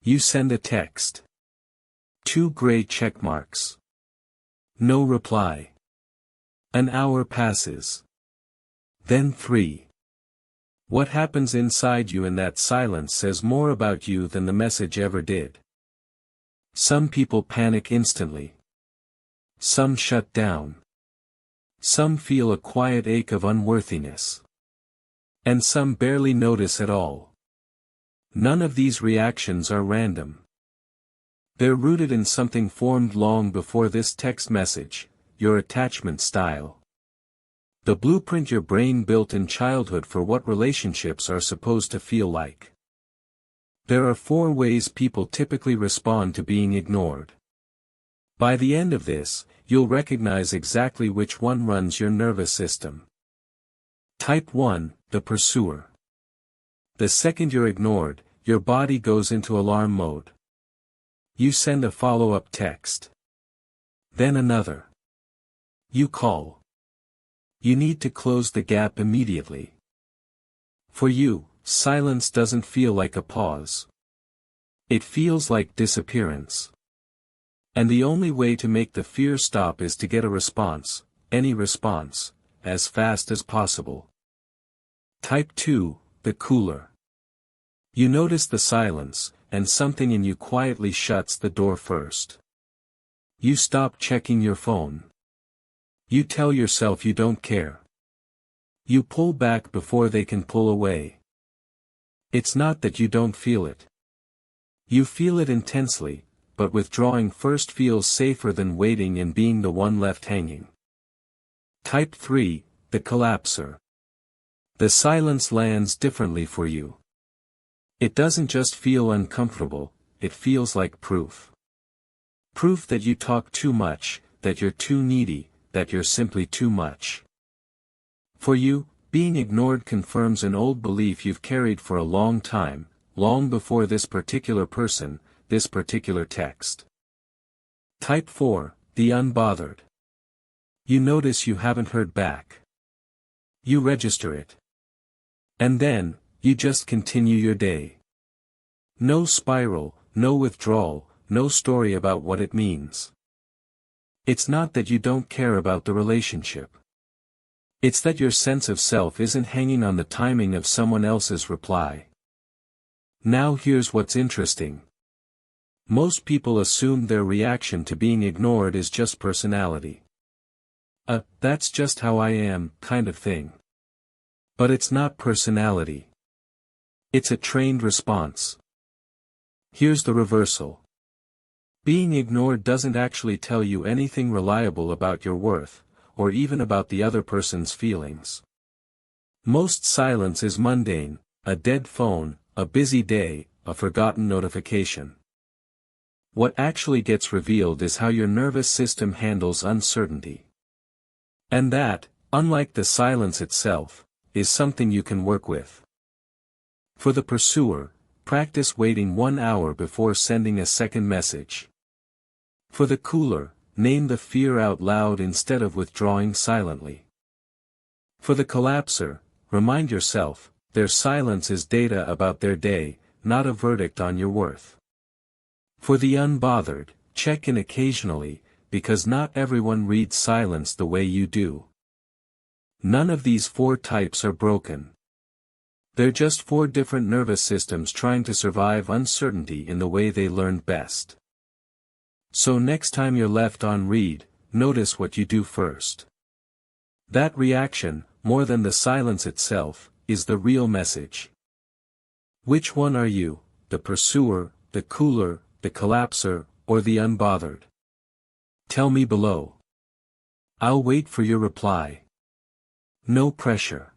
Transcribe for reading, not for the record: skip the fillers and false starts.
You send a text. 2 gray check marks. No reply. An hour passes. Then 3. What happens inside you in that silence says more about you than the message ever did. Some people panic instantly. Some shut down. Some feel a quiet ache of unworthiness. And some barely notice at all. None of these reactions are random. They're rooted in something formed long before this text message, your attachment style. The blueprint your brain built in childhood for what relationships are supposed to feel like. There are 4 ways people typically respond to being ignored. By the end of this, you'll recognize exactly which one runs your nervous system. Type 1, the pursuer. The second you're ignored, your body goes into alarm mode. You send a follow-up text. Then another. You call. You need to close the gap immediately. For you, silence doesn't feel like a pause. It feels like disappearance. And the only way to make the fear stop is to get a response, any response, as fast as possible. Type 2, the cooler. You notice the silence, and something in you quietly shuts the door first. You stop checking your phone. You tell yourself you don't care. You pull back before they can pull away. It's not that you don't feel it. You feel it intensely, but withdrawing first feels safer than waiting and being the one left hanging. Type 3, the collapser. The silence lands differently for you. It doesn't just feel uncomfortable, it feels like proof. Proof that you talk too much, that you're too needy, that you're simply too much. For you, being ignored confirms an old belief you've carried for a long time, long before this particular person, this particular text. Type 4, the unbothered. You notice you haven't heard back. You register it. And then, you just continue your day. No spiral, no withdrawal, no story about what it means. It's not that you don't care about the relationship. It's that your sense of self isn't hanging on the timing of someone else's reply. Now here's what's interesting. Most people assume their reaction to being ignored is just personality. That's just how I am, kind of thing. But it's not personality. It's a trained response. Here's the reversal. Being ignored doesn't actually tell you anything reliable about your worth, or even about the other person's feelings. Most silence is mundane, a dead phone, a busy day, a forgotten notification. What actually gets revealed is how your nervous system handles uncertainty. And that, unlike the silence itself, is something you can work with. For the pursuer, practice waiting 1 hour before sending a second message. For the cooler, name the fear out loud instead of withdrawing silently. For the collapser, remind yourself, their silence is data about their day, not a verdict on your worth. For the unbothered, check in occasionally, because not everyone reads silence the way you do. None of these 4 types are broken. They're just 4 different nervous systems trying to survive uncertainty in the way they learned best. So next time you're left on read, notice what you do first. That reaction, more than the silence itself, is the real message. Which one are you, the pursuer, the cooler, the collapser, or the unbothered? Tell me below. I'll wait for your reply. No pressure.